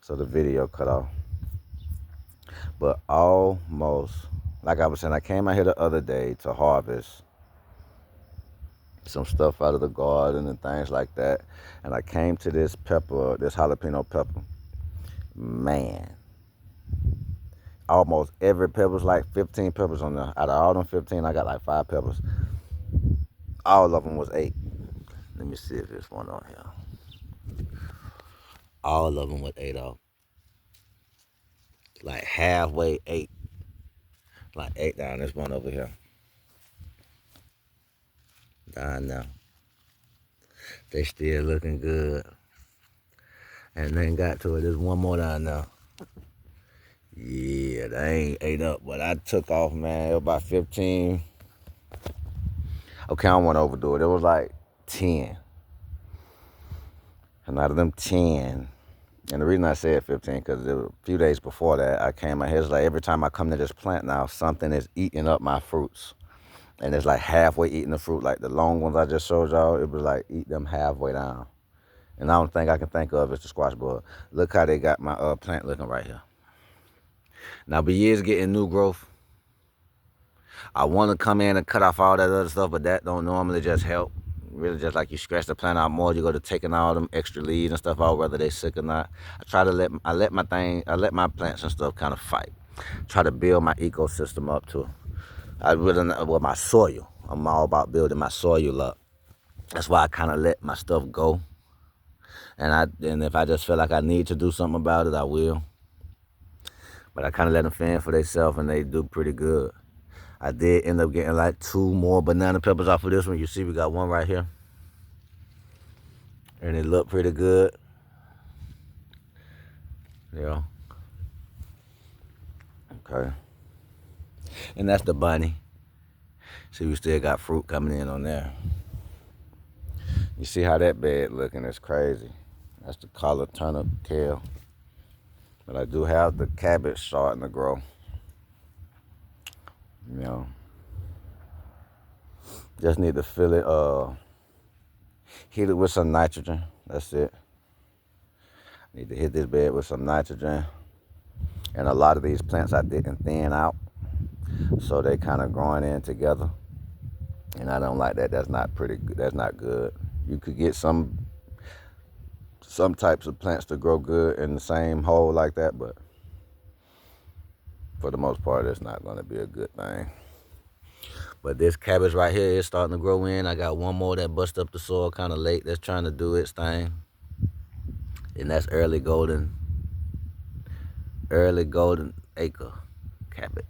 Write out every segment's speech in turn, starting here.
so the video cut off. But almost, like I was saying, I came out here the other day to harvest some stuff out of the garden and things like that. And I came to this pepper, this jalapeno pepper. Man, almost every pepper's like 15 peppers on there. Out of all them 15, I got like 5 peppers. All of them was 8. Let me see if there's one on here. All of them was 8 off. Like halfway 8. Like 8 down. There's one over here. Down now. They still looking good. And then got to it. There's one more down there. Yeah, they ain't ate up. But I took off, man. It was about 15. Okay, I don't want to overdo it. It was like 10. And out of them 10, and the reason I said 15, because a few days before that, I came out here, it's like every time I come to this plant now, something is eating up my fruits. And it's like halfway eating the fruit. Like the long ones I just showed y'all, it was like eat them halfway down. And the only thing I can think of is the squash bug. Look how they got my plant looking right here. Now, be is getting new growth. I want to come in and cut off all that other stuff, but that don't normally just help. Really, just like you scratch the plant out more, you go to taking all them extra leaves and stuff out, whether they sick or not. I let my plants and stuff kind of fight. Try to build my ecosystem up too. With my soil. I'm all about building my soil up. That's why I kind of let my stuff go. And if I just feel like I need to do something about it, I will. But I kind of let them fend for themselves, and they do pretty good. I did end up getting like 2 more banana peppers off of this one. You see we got one right here. And it looked pretty good. Yeah. Okay. And that's the bunny. See, we still got fruit coming in on there. You see how that bed looking? It's crazy. That's the collard turnip kale. But I do have the cabbage starting to grow. You know. Just need to fill it, hit it with some nitrogen. That's it. Need to hit this bed with some nitrogen. And a lot of these plants I didn't thin out. So they kind of growing in together. And I don't like that. That's not pretty good. That's not good. You could get some types of plants to grow good in the same hole like that, but for the most part, it's not going to be a good thing. But this cabbage right here is starting to grow in. I got one more that bust up the soil kind of late that's trying to do its thing. And that's early golden acre cabbage.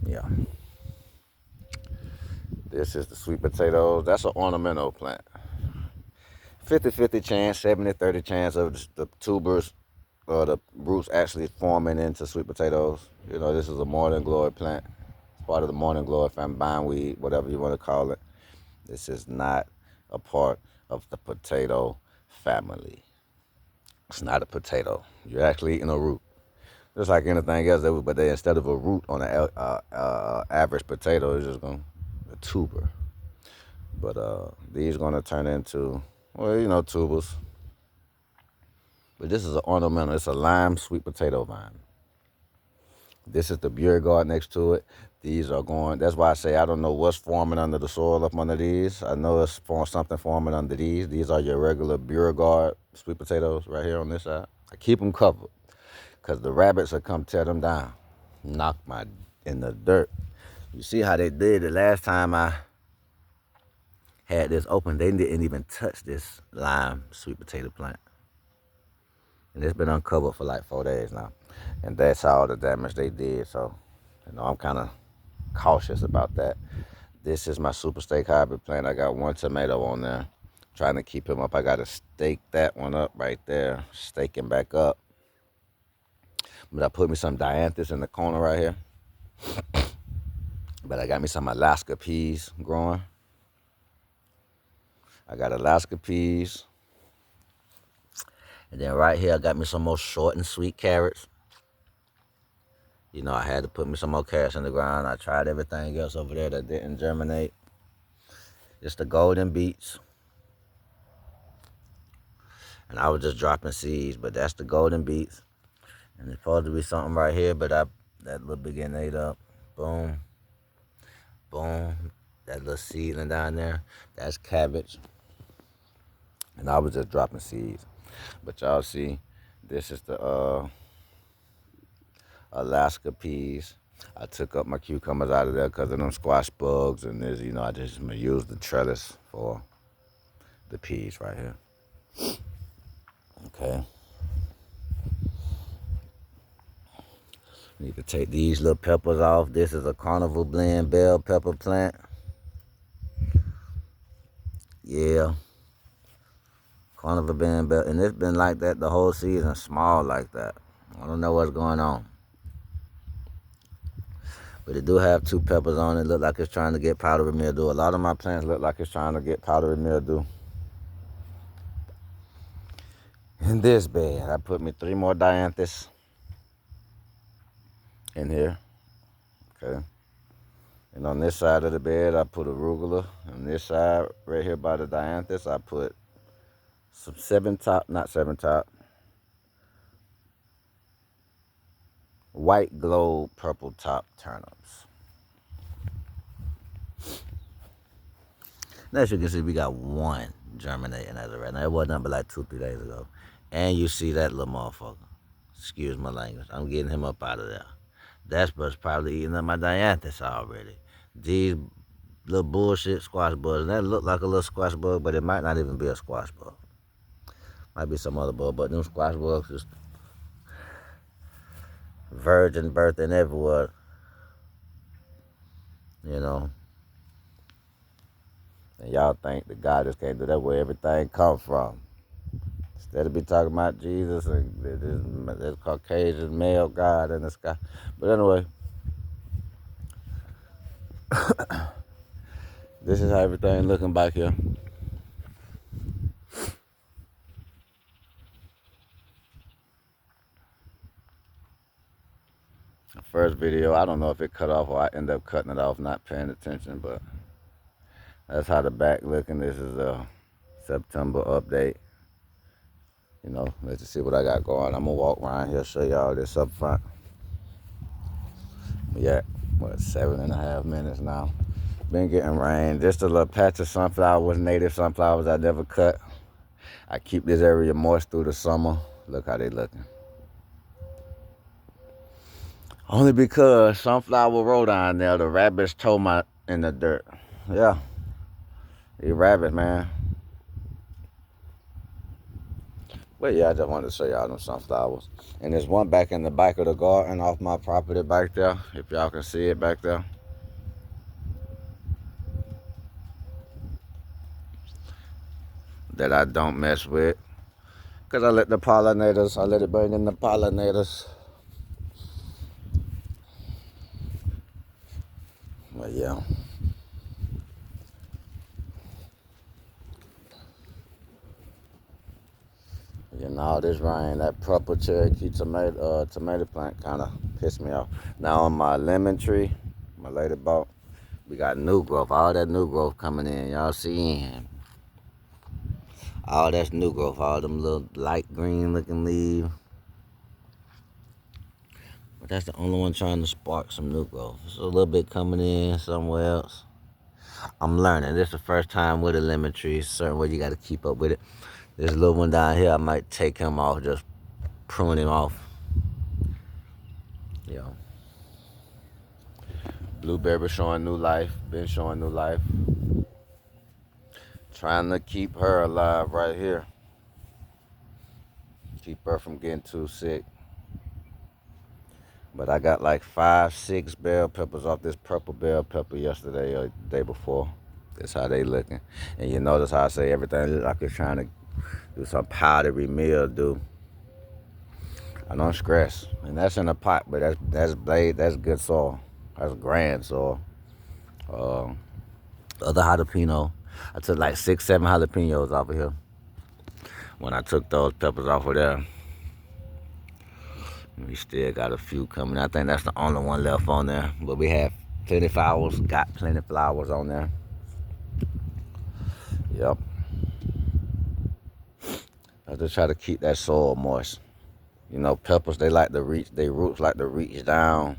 Yeah. This is the sweet potatoes. That's an ornamental plant. 50-50 chance, 70-30 chance of the tubers or the roots actually forming into sweet potatoes. You know, this is a morning glory plant. It's part of the morning glory family, bindweed, whatever you want to call it. This is not a part of the potato family. It's not a potato. You're actually eating a root. Just like anything else, but instead of a root on an average potato, it's just going a tuber. But these going to turn into, well, you know, tubers. But this is an ornamental. It's a lime sweet potato vine. This is the Beauregard next to it. These are going, that's why I say I don't know what's forming under the soil up under these. I know it's something forming under these. These are your regular Beauregard sweet potatoes right here on this side. I keep them covered because the rabbits will come tear them down, knock my in the dirt. You see how they did it last time I had this open. They didn't even touch this lime sweet potato plant. And it's been uncovered for like 4 days now. And that's all the damage they did. So, you know, I'm kind of cautious about that. This is my super steak hybrid plant. I got one tomato on there. Trying to keep him up. I got to stake that one up right there. Stake him back up. But I put me some dianthus in the corner right here. But I got me some Alaska peas growing. I got Alaska peas. And then right here, I got me some more short and sweet carrots. You know, I had to put me some more carrots in the ground. I tried everything else over there that didn't germinate. It's the golden beets. And I was just dropping seeds, but that's the golden beets. And there's supposed to be something right here, but that little begin ate up. Boom, boom. That little seedling down there, that's cabbage. And I was just dropping seeds. But y'all see, this is the Alaska peas. I took up my cucumbers out of there because of them squash bugs, and there's, I just use the trellis for the peas right here. Okay. Need to take these little peppers off. This is a carnival blend bell pepper plant. Yeah. Carnival blend bell, and it's been like that the whole season, small like that. I don't know what's going on. But it do have 2 peppers on it. Look like it's trying to get powdery mildew. A lot of my plants look like it's trying to get powdery mildew. In this bed, I put me 3 more dianthus in here. Okay. And on this side of the bed, I put arugula. On this side, right here by the dianthus, I put some 7-top, not 7-top, white glow purple top turnips. And as you can see, we got 1 germinating as of right now. It wasn't up but like 2-3 days ago. And you see that little motherfucker. Excuse my language. I'm getting him up out of there. That's what's probably eating up my dianthus already. These little bullshit squash bugs. And that look like a little squash bug, but it might not even be a squash bug. Might be some other bug, but them squash bugs is virgin birthing everywhere. And y'all think that God just can't do that where everything come from. Instead of be talking about Jesus and this Caucasian male God in the sky. But anyway, this is how everything looking back here. The first video, I don't know if it cut off or I end up cutting it off, not paying attention, but that's how the back looking. This is a September update. Let's see what I got going. I'm gonna walk around here, show y'all this up front. We at 7.5 minutes now. Been getting rain. Just a little patch of sunflowers, native sunflowers I never cut. I keep this area moist through the summer. Look how they looking. Only because sunflower roll down there, the rabbits tore my in the dirt. Yeah. These rabbits, man. But yeah, I just wanted to show y'all them sunflowers. And there's one back in the back of the garden off my property back there, if y'all can see it back there. That I don't mess with. Because I let it bring in the pollinators. But yeah. All this rain, that purple Cherokee tomato plant kind of pissed me off. Now on my lemon tree, my lady bought, we got new growth. All that new growth coming in. Y'all seeing? All that's new growth. All them little light green looking leaves. But that's the only one trying to spark some new growth. There's a little bit coming in somewhere else. I'm learning. This is the first time with a lemon tree. Certain way you got to keep up with it. This little one down here, I might take him off, just prune him off. Blueberry showing new life, been showing new life. Trying to keep her alive right here. Keep her from getting too sick. But I got like 5-6 bell peppers off this purple bell pepper yesterday or the day before. That's how they looking. And you notice how I say everything look like it's trying to do some powdery mildew. I don't stress. And that's in a pot, but that's good soil. That's grand soil. Other jalapeno. I took like 6-7 jalapenos off of here. When I took those peppers off of there. We still got a few coming. I think that's the only one left on there. But we have plenty of flowers. Got plenty of flowers on there. Yep. I just try to keep that soil moist. You know, peppers, they like to reach, their roots like to reach down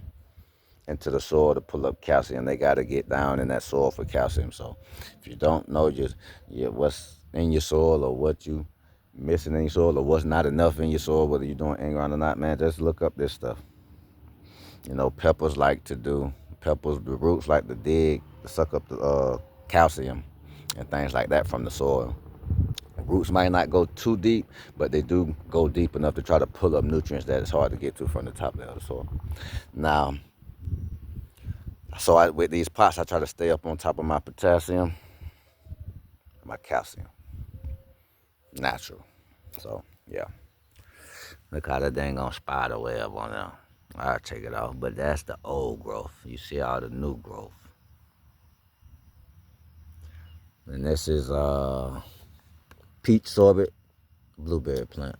into the soil to pull up calcium. They got to get down in that soil for calcium. So if you don't know what's in your soil or what you missing in your soil or what's not enough in your soil, whether you're doing in-ground or not, man, just look up this stuff. You know, peppers, the roots like to dig, to suck up the calcium and things like that from the soil. Roots might not go too deep, but they do go deep enough to try to pull up nutrients that it's hard to get to from the top of the soil. Now, with these pots, I try to stay up on top of my potassium, my calcium, natural. So, yeah. Look how that dang on spider web on there. I'll take it off, but that's the old growth. You see all the new growth. And this is peach sorbet blueberry plant.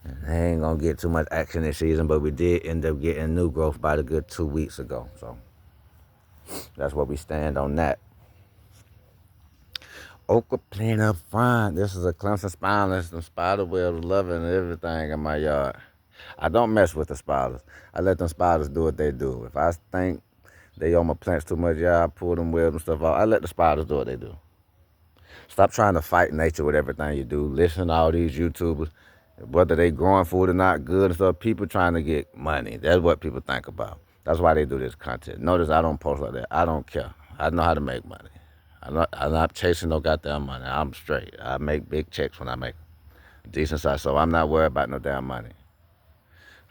And I ain't gonna get too much action this season, but we did end up getting new growth about a good 2 weeks ago. So that's where we stand on that. Okra plant up front. This is a Clemson spineless. The spider webs loving everything in my yard. I don't mess with the spiders. I let them spiders do what they do. If I think they on my plants too much, I pull them webs and stuff out. I let the spiders do what they do. Stop trying to fight nature with everything you do. Listen to all these YouTubers, whether they growing food or not good and stuff. People trying to get money. That's what people think about. That's why they do this content. Notice I don't post like that. I don't care. I know how to make money. I'm not chasing no goddamn money. I'm straight. I make big checks when I make decent size, so I'm not worried about no damn money.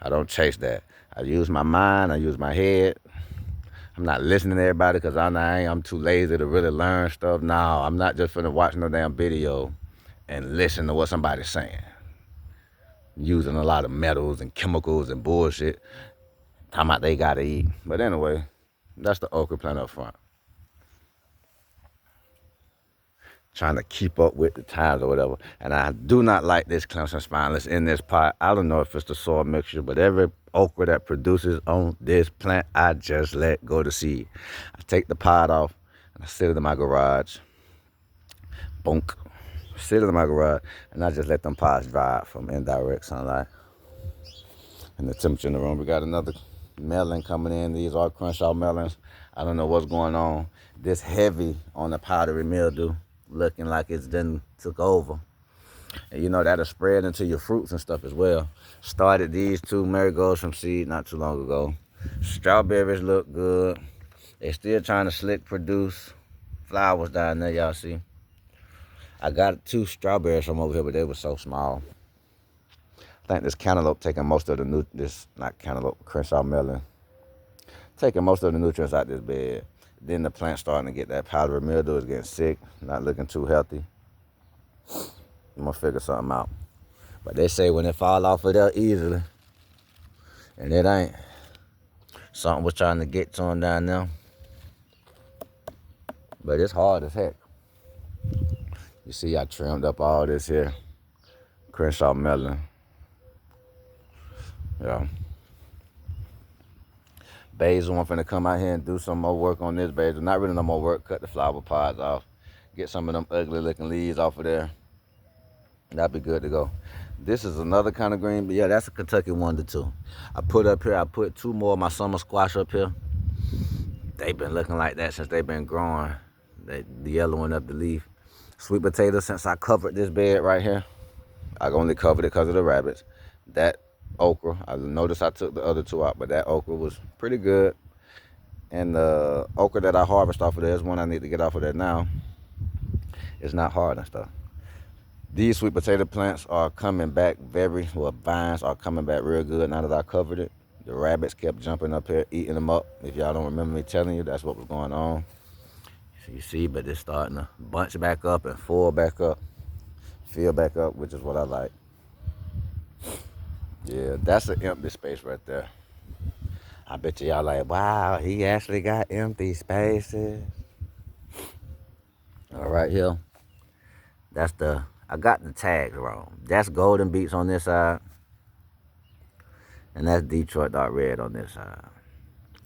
I don't chase that. I use my mind. I use my head. I'm not listening to everybody because I'm too lazy to really learn stuff. No, I'm not just finna watch no damn video and listen to what somebody's saying. Using a lot of metals and chemicals and bullshit. Talking about they gotta eat. But anyway, that's the okra plant up front. Trying to keep up with the times or whatever. And I do not like this Clemson spineless in this pot. I don't know if it's the soil mixture, but every okra that produces on this plant, I just let go to seed. I take the pot off and I sit it in my garage. Bonk. Sit it in my garage and I just let them pots dry out from indirect sunlight. And the temperature in the room. We got another melon coming in. These are Crenshaw melons. I don't know what's going on. This heavy on the powdery mildew, looking like it's done took over. And you know, that'll spread into your fruits and stuff as well. Started these 2 marigolds from seed not too long ago. Strawberries look good. They still trying to slick produce flowers down there, y'all see. I got 2 strawberries from over here, but they were so small. I think this cantaloupe taking most of the Crenshaw melon, taking most of the nutrients out this bed. Then the plant starting to get that powdery mildew, is getting sick, not looking too healthy. I'm gonna figure something out. But they say when it fall off of there easily, and it ain't. Something was trying to get to them down there. But it's hard as heck. You see, I trimmed up all this here Crenshaw melon. Yeah. Basil, I'm finna come out here and do some more work on this basil. Not really no more work, cut the flower pods off. Get some of them ugly looking leaves off of there. That'd be good to go. This is another kind of green, but yeah, that's a Kentucky 1-2. I put 2 more of my summer squash up here. They've been looking like that since they've been growing. The yellowing up the leaf. Sweet potato, since I covered this bed right here. I only covered it because of the rabbits. That okra, I noticed I took the other 2 out, but that okra was pretty good. And the okra that I harvest off of there is one I need to get off of there now. It's not hard and stuff. These sweet potato plants are coming back vines are coming back real good now that I covered it. The rabbits kept jumping up here, eating them up. If y'all don't remember me telling you, that's what was going on. So you see, but it's starting to bunch back up and fill back up, which is what I like. Yeah, that's an empty space right there. I bet y'all like, wow, he actually got empty spaces. All right, here. I got the tags wrong. That's golden beets on this side. And that's Detroit dark red on this side.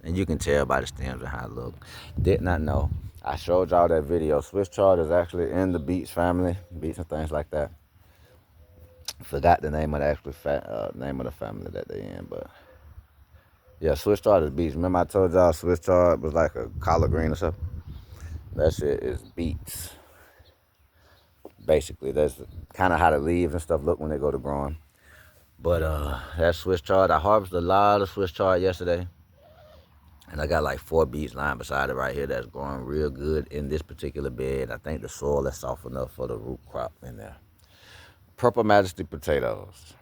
And you can tell by the stems and how it looks. Did not know. I showed y'all that video. Swiss chard is actually in the beets family. Beets and things like that. Forgot the name of the actual name of the family that they in, but yeah, Swiss chard is beets. Remember I told y'all Swiss chard was like a collard green or something? That shit is beets. Basically, that's kind of how the leaves and stuff look when they go to growing. But that Swiss chard, I harvested a lot of Swiss chard yesterday. And I got like 4 beets lying beside it right here that's growing real good in this particular bed. I think the soil is soft enough for the root crop in there. Purple Majesty potatoes.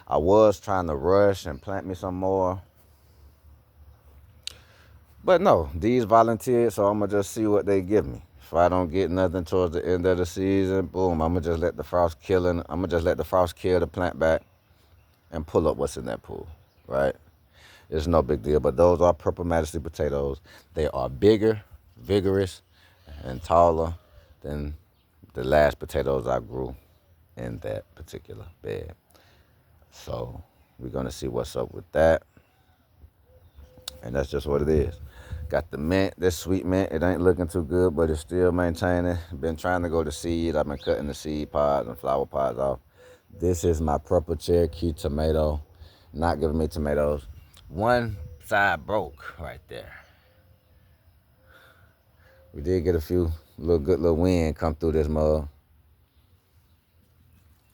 I was trying to rush and plant me some more. But no, these volunteered, so I'm going to just see what they give me. If I don't get nothing towards the end of the season, boom, I'm going to just let the frost kill it. I'm going to just let the frost kill the plant back and pull up what's in that pool, right? It's no big deal, but those are Purple Majesty potatoes. They are bigger, vigorous, and taller than the last potatoes I grew in that particular bed. So we're going to see what's up with that. And that's just what it is. Got the mint, this sweet mint. It ain't looking too good, but it's still maintaining. Been trying to go to seed. I've been cutting the seed pods and flower pods off. This is my Purple Cherokee tomato. Not giving me tomatoes. One side broke right there. We did get a few good little wind come through this mug.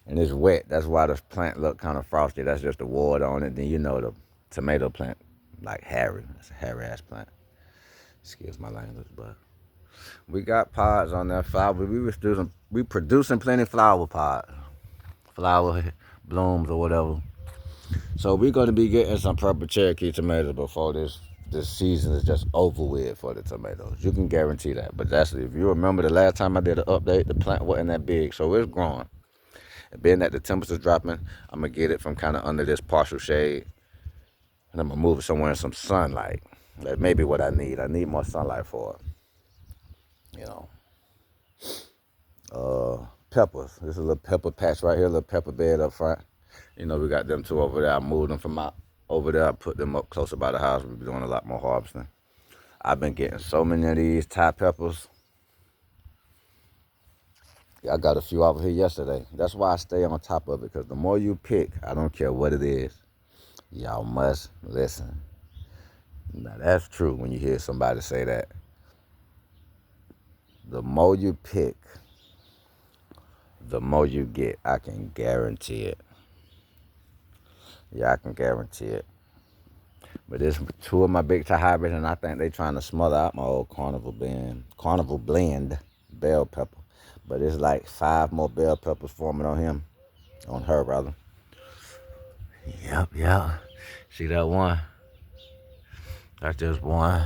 And it's wet. That's why the plant look kind of frosty. That's just the water on it. Then you know the tomato plant, like hairy. It's a hairy ass plant. Excuse my language, but we got pods on there. Flower. We producing plenty flower pods, flower blooms or whatever. So we're going to be getting some Purple Cherokee tomatoes before this season is just over with for the tomatoes. You can guarantee that. But that's if you remember the last time I did an update, the plant wasn't that big, so it's growing. And being that the temperature's dropping, I'm gonna get it from kind of under this partial shade, and I'm gonna move it somewhere in some sunlight. That may be what I need. I need more sunlight for it. You know. Peppers. This is a little pepper patch right here, a little pepper bed up front. You know, we got them 2 over there. I moved them from out over there. I put them up closer by the house. We'll be doing a lot more harvesting. I've been getting so many of these Thai peppers. I got a few over here yesterday. That's why I stay on top of it, because the more you pick, I don't care what it is, y'all must listen. Now, that's true when you hear somebody say that. The more you pick, the more you get. I can guarantee it. Yeah, I can guarantee it. But there's 2 of my big Thai hybrids, and I think they trying to smother out my old Carnival blend bell pepper. But it's like 5 more bell peppers forming on her rather. Yep. See that one? That's just one.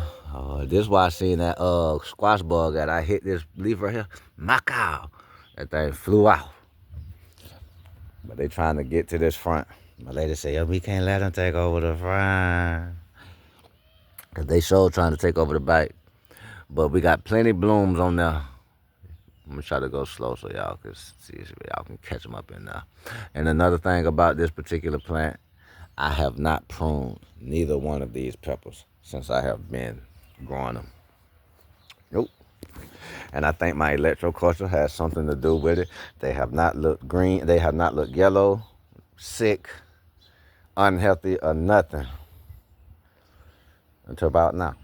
This is why I seen that squash bug that I hit this leaf right here. Macau. That thing flew out. But they trying to get to this front. My lady said, we can't let them take over the front. Because they sure trying to take over the back. But we got plenty blooms on there. I'm going to try to go slow so y'all can see if y'all can catch them up in there. And another thing about this particular plant, I have not pruned neither one of these peppers since I have been growing them. Nope. And I think my electroculture has something to do with it. They have not looked green. They have not looked yellow, sick, unhealthy, or nothing until about now.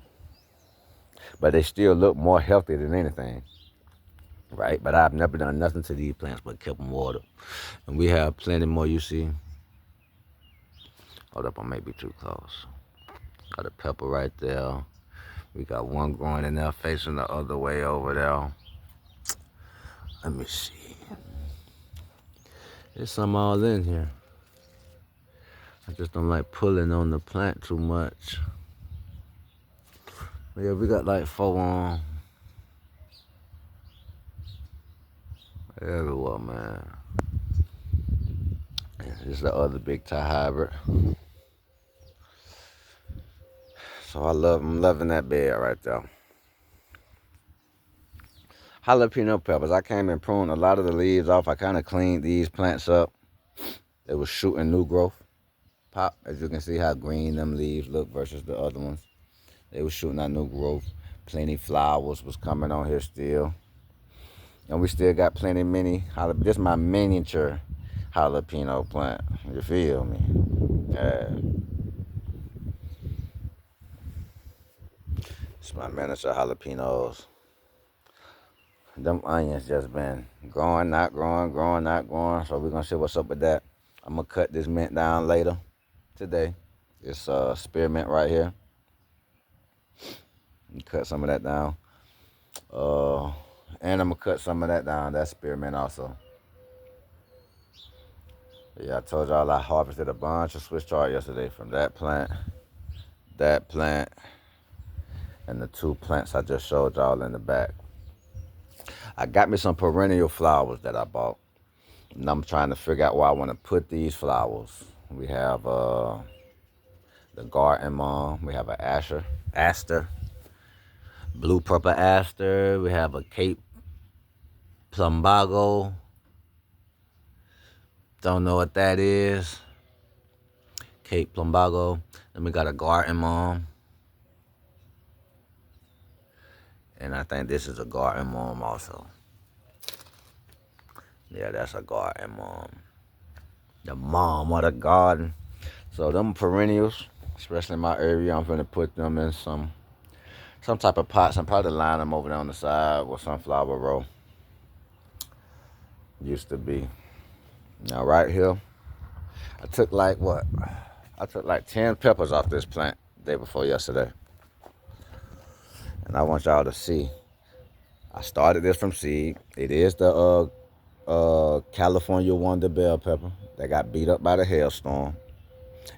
But they still look more healthy than anything. Right? But I've never done nothing to these plants but kept them watered. And we have plenty more, you see. Hold up, I may be too close. Got a pepper right there. We got one growing in there facing the other way over there. Let me see. There's some all in here. I just don't like pulling on the plant too much. But yeah, we got like 4 on. Everywhere, man. This is the other big Thai hybrid. So I'm loving that bed right there. Jalapeno peppers. I came and pruned a lot of the leaves off. I kind of cleaned these plants up. They were shooting new growth. Pop, as you can see how green them leaves look versus the other ones. They were shooting out new growth. Plenty flowers was coming on here still. And we still got plenty mini. This is my miniature jalapeno plant. You feel me? Yeah. It's my miniature jalapenos. Them onions just been growing, not growing, growing, not growing. So we're gonna see what's up with that. I'm gonna cut this mint down later today. It's spearmint right here. Cut some of that down. Uh, and I'm gonna cut some of that down. That's spearmint also. Yeah, I told y'all I harvested a bunch of Swiss chard yesterday from that plant, and the two plants I just showed y'all in the back. I got me some perennial flowers that I bought, and I'm trying to figure out where I want to put these flowers. We have the garden mom. We have an aster, blue purple aster. We have a Cape plumbago. Don't know what that is. Cape plumbago. Then we got a garden mom. And I think this is a garden mom also. Yeah, that's a garden mom. The mom of the garden. So them perennials, especially in my area, I'm gonna put them in some type of pots and probably line them over there on the side where sunflower row used to be. Now right here, I took like 10 peppers off this plant the day before yesterday. And I want y'all to see. I started this from seed. It is the California Wonder bell pepper that got beat up by the hailstorm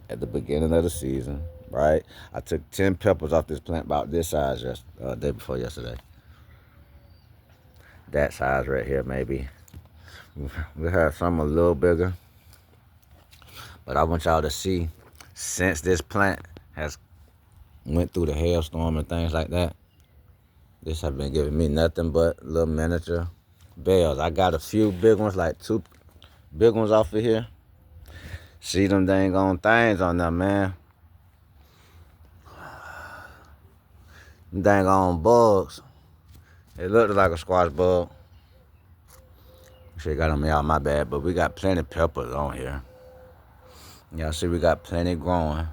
at the beginning of the season, right? I took 10 peppers off this plant about this size day before yesterday. That size right here, maybe. We have some a little bigger. But I want y'all to see, since this plant has went through the hailstorm and things like that, this has been giving me nothing but little miniature bells. I got a few big ones, like 2 big ones off of here. See them dang on things on them, man. Them dang on bugs. It looked like a squash bug. Shit got on me out, my bad, but we got plenty of peppers on here. Y'all see we got plenty growing.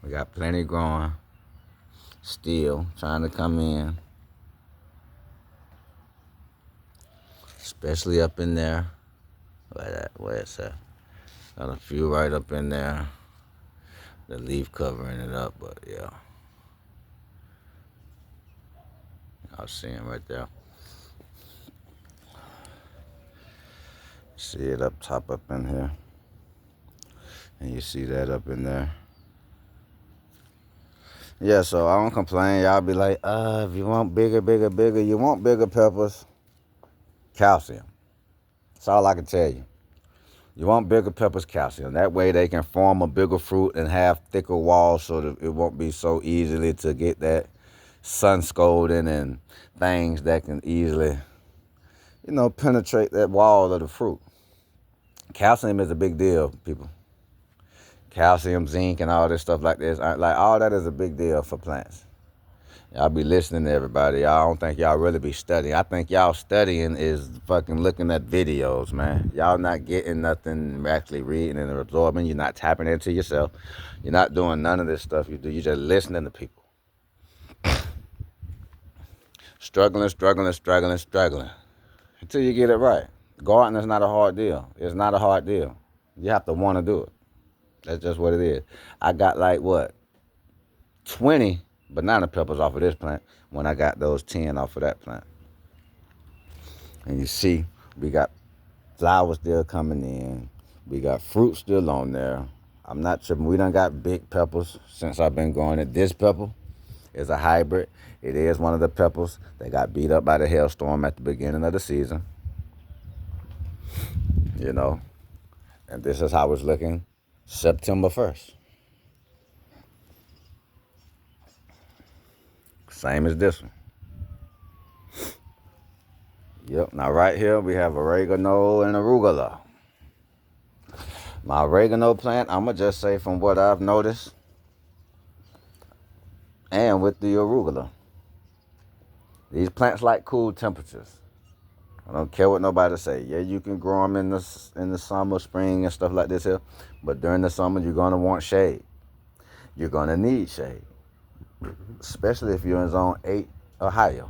We got plenty growing. Still trying to come in. Especially up in there. Where it's at? Got a few right up in there. The leaf covering it up, but yeah. I'll see him right there. See it up top up in here. And you see that up in there. Yeah, so I don't complain. Y'all be like, if you want bigger, you want bigger peppers, calcium. That's all I can tell you. You want bigger peppers, calcium. That way they can form a bigger fruit and have thicker walls so that it won't be so easily to get that sun scalding and things that can easily, penetrate that wall of the fruit. Calcium is a big deal, people. Calcium, zinc, and all this stuff like this. Like, all that is a big deal for plants. Y'all be listening to everybody. Y'all don't think y'all really be studying. I think y'all studying is fucking looking at videos, man. Y'all not getting nothing, actually reading and absorbing. You're not tapping into yourself. You're not doing none of this stuff you do. You're just listening to people. Struggling until you get it right. Gardening is not a hard deal. It's not a hard deal. You have to want to do it. That's just what it is. I got 20 banana peppers off of this plant when I got those 10 off of that plant. And you see, we got flowers still coming in. We got fruit still on there. I'm not tripping. We done got big peppers since I've been growing it. This pepper is a hybrid. It is one of the peppers that got beat up by the hailstorm at the beginning of the season. And this is how it's looking September 1st. Same as this one. Yep, now right here we have oregano and arugula. My oregano plant, I'm going to just say from what I've noticed, and with the arugula, these plants like cool temperatures, I don't care what nobody say. Yeah, you can grow them in the summer, spring, and stuff like this here. But during the summer, you're gonna want shade. You're gonna need shade, especially if you're in zone 8 or higher.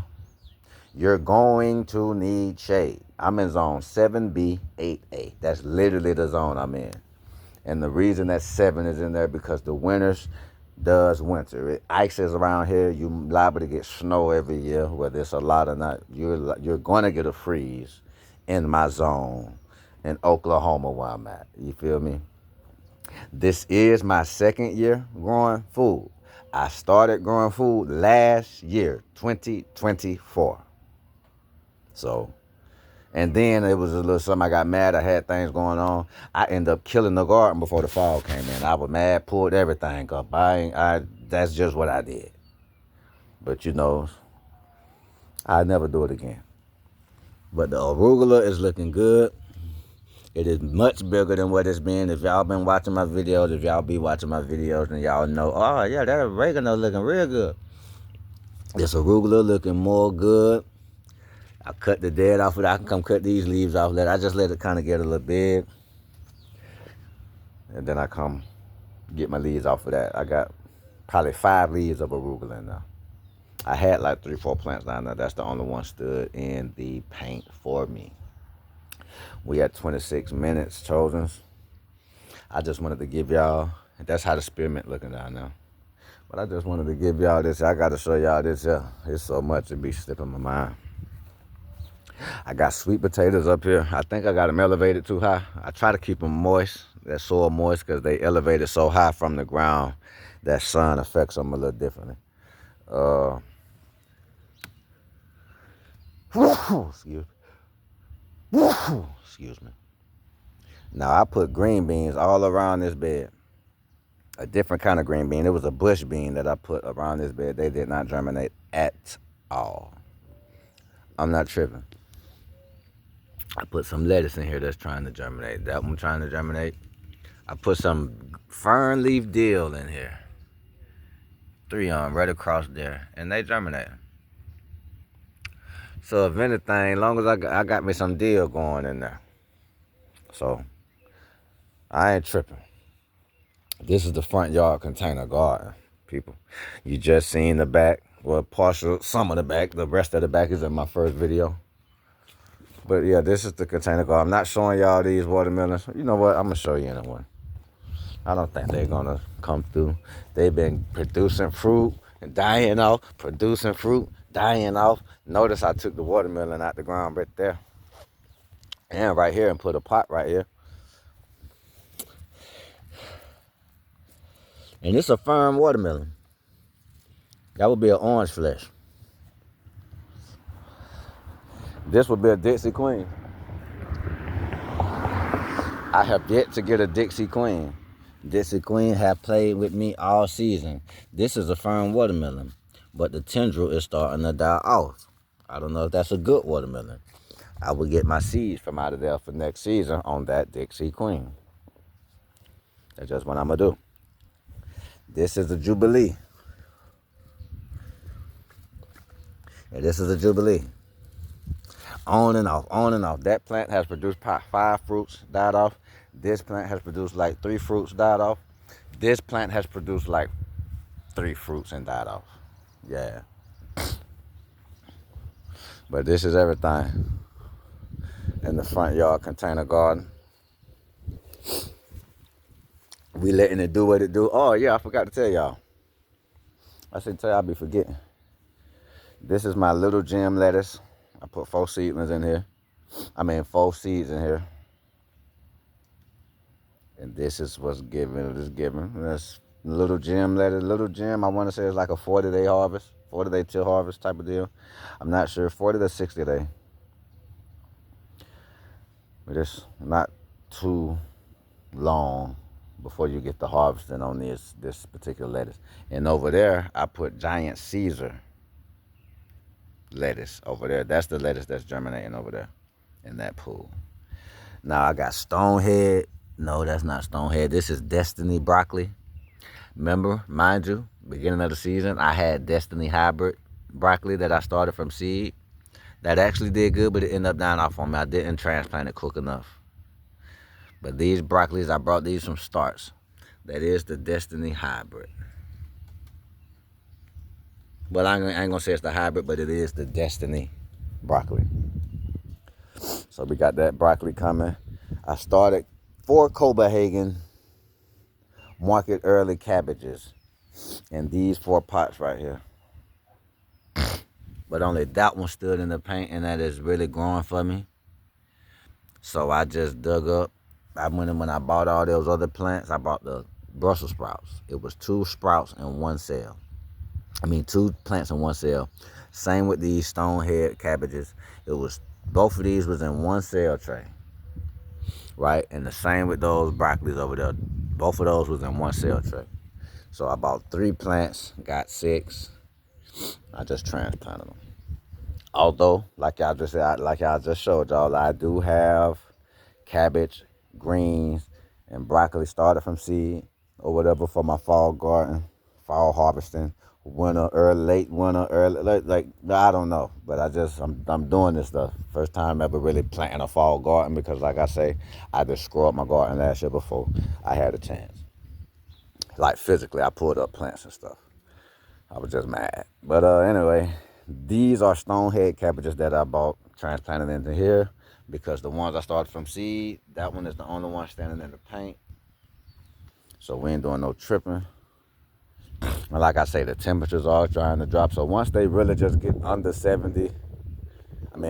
You're going to need shade. I'm in zone 7B, 8A. That's literally the zone I'm in. And the reason that 7 is in there because the winters does winter. It ices around here. You liable to get snow every year, whether it's a lot or not. You're going to get a freeze in my zone in Oklahoma where I'm at. You feel me? This is my second year growing food. I started growing food last year, 2024. So, and then it was a little something. I got mad. I had things going on. I ended up killing the garden before the fall came in. I was mad, pulled everything up. That's just what I did. But you know, I never do it again. But the arugula is looking good. It is much bigger than what it's been. If y'all been watching my videos, if y'all be watching my videos, then y'all know, oh yeah, that oregano looking real good. This arugula looking more good. I cut the dead off of it. I can come cut these leaves off of it. I just let it kind of get a little big. And then I come get my leaves off of that. I got probably 5 leaves of arugula in there. I had like 3-4 plants down there. That's the only one stood in the paint for me. We had 26 minutes chosen. I just wanted to give y'all, that's how the spearmint looking down there. But I just wanted to give y'all this. I got to show y'all this here. It's so much it be slipping my mind. I got sweet potatoes up here. I think I got them elevated too high. I try to keep them moist, that soil moist, because they elevated so high from the ground that sun affects them a little differently. Excuse me. Now I put green beans all around this bed. A different kind of green bean. It was a bush bean that I put around this bed. They did not germinate at all. I'm not tripping. I put some lettuce in here that's trying to germinate. That one trying to germinate. I put some fern leaf dill in here. 3 on right across there. And they germinate. So if anything, as long as I got me some dill going in there. So I ain't tripping. This is the front yard container garden, people. You just seen the back. Well, some of the back. The rest of the back is in my first video. But yeah, this is the container garden. I'm not showing y'all these watermelons. You know what? I'm going to show you in one. I don't think they're going to come through. They've been producing fruit and dying off. Producing fruit, dying off. Notice I took the watermelon out the ground right there. And right here and put a pot right here. And it's a firm watermelon. That would be an orange flesh. This would be a Dixie Queen. I have yet to get a Dixie Queen. Dixie Queen have played with me all season. This is a firm watermelon, but the tendril is starting to die off. I don't know if that's a good watermelon. I will get my seeds from out of there for next season on that Dixie Queen. That's just what I'm going to do. This is a Jubilee. And this is a Jubilee. On and off, on and off. That plant has produced 5 fruits, died off. This plant has produced like 3 fruits, died off. This plant has produced like 3 fruits and died off. Yeah. But this is everything in the front yard container garden. We letting it do what it do. Oh, yeah, I forgot to tell y'all. I should tell y'all, I be forgetting. This is my little gem lettuce. I put 4 seedlings in here. 4 seeds in here. And this is what's given. That's little gem lettuce. Little gem, I want to say it's like a 40-day harvest. 40-day till harvest type of deal. I'm not sure. 40 to 60 day. But it's not too long before you get the harvesting on this particular lettuce. And over there, I put giant Caesar lettuce over there. That's the lettuce that's germinating over there in that pool. Now I got Stonehead. No, that's not Stonehead. This is Destiny broccoli. Remember, mind you, beginning of the season, I had Destiny hybrid broccoli that I started from seed. That actually did good, but it ended up dying off on me. I didn't transplant it quick enough. But these broccolis, I brought these from Starts. That is the Destiny Hybrid. Well, I ain't gonna say it's the hybrid, but it is the Destiny broccoli. So we got that broccoli coming. I started 4 Copenhagen market early cabbages in these 4 pots right here. But only that one stood in the paint, and that is really growing for me. So I just dug up. I went in when I bought all those other plants. I bought the Brussels sprouts. It was 2 sprouts in 1 cell. 2 plants in 1 cell. Same with these stonehead cabbages. It was both of these was in 1 cell tray, right? And the same with those broccolis over there. Both of those was in 1 cell tray. So I bought 3 plants, got 6. I just transplanted them. Although, like y'all just showed y'all, I do have cabbage, greens, and broccoli started from seed or whatever for my fall garden, fall harvesting, winter, early, late winter, early, like I don't know, but I'm doing this the first time ever really planting a fall garden because, like I say, I just screwed up my garden last year before I had a chance. Like physically, I pulled up plants and stuff. I was just mad. But anyway, these are stonehead cabbages that I bought, transplanted into here, because the ones I started from seed, that one is the only one standing in the paint. So we ain't doing no tripping. And like I say, the temperatures are trying to drop. So once they really just get under 70,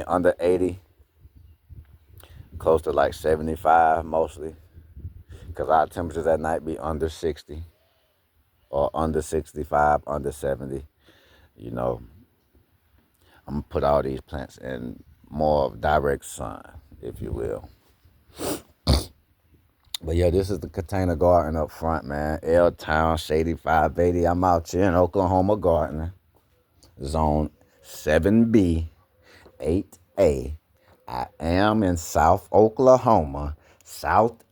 under 80, close to like 75 mostly, because our temperatures at night be under 60 or under 65, under 70, you know, I'm going to put all these plants in more of direct sun, if you will. But yeah, this is the container garden up front, man. L-Town, Shady 580. I'm out here in Oklahoma gardening. Zone 7B, 8A. I am in South Oklahoma, southwest.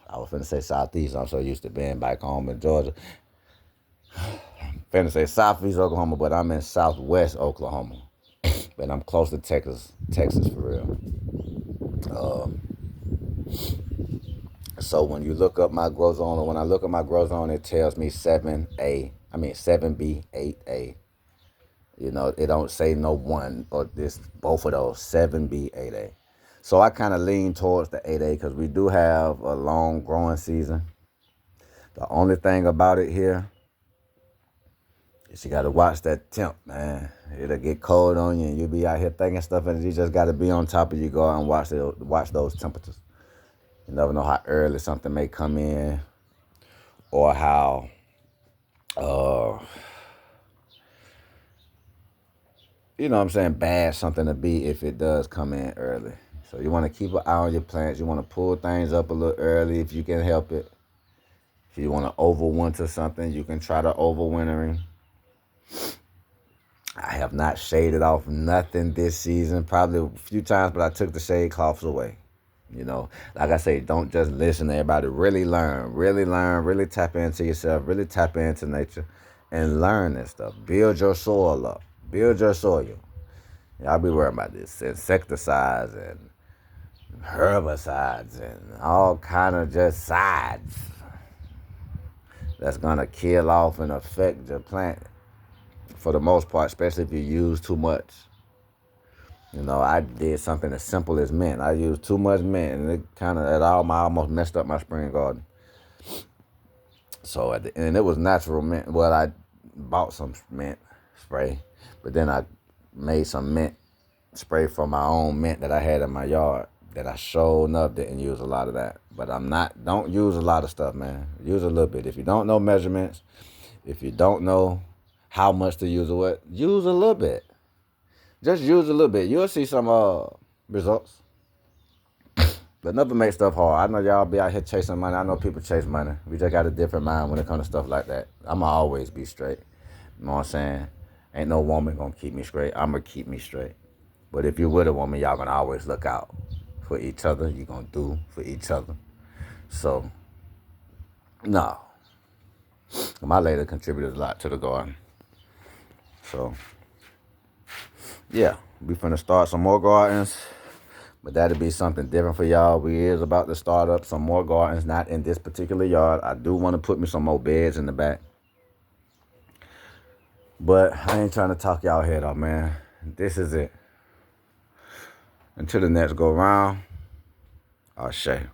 I was finna say southeast. I'm so used to being back home in Georgia. Finna say southeast Oklahoma, but I'm in southwest Oklahoma. But I'm close to Texas for real. So when you look up my grow zone, or when I look at my grow zone, it tells me 7B, 8A. You know, it don't say no one or this, both of those, 7B, 8A. So I kind of lean towards the 8A because we do have a long growing season. The only thing about it here is you got to watch that temp, man. It'll get cold on you and you'll be out here thinking stuff, and you just got to be on top of your garden and watch those temperatures. You never know how early something may come in, or how you know what I'm saying, bad something to be if it does come in early. So you want to keep an eye on your plants. You want to pull things up a little early if you can help it. If you want to overwinter something, you can try to overwintering. I have not shaded off nothing this season, probably a few times, but I took the shade cloths away. You know, like I say, don't just listen to everybody. Really learn, really tap into yourself, really tap into nature and learn this stuff. Build your soil up. Build your soil. Y'all be worried about this insecticides and herbicides and all kind of just sides that's gonna kill off and affect your plant for the most part, especially if you use too much. You know, I did something as simple as mint. I used too much mint, and it almost messed up my spring garden. So and it was natural mint. Well, I bought some mint spray, but then I made some mint spray from my own mint that I had in my yard that I sure enough didn't use a lot of that. But don't use a lot of stuff, man. Use a little bit. If you don't know measurements, if you don't know how much to use or what, use a little bit. Just use a little bit. You'll see some results. But never make stuff hard. I know y'all be out here chasing money. I know people chase money. We just got a different mind when it comes to stuff like that. I'ma always be straight. You know what I'm saying? Ain't no woman gonna keep me straight. I'ma keep me straight. But if you're with a woman, y'all gonna always look out for each other. You're gonna do for each other. So, no. My lady contributed a lot to the garden. So, yeah, we finna start some more gardens. But that'll be something different for y'all. We is about to start up some more gardens, not in this particular yard. I do want to put me some more beds in the back. But I ain't trying to talk y'all head off, man. This is it. Until the next go round, I'll share.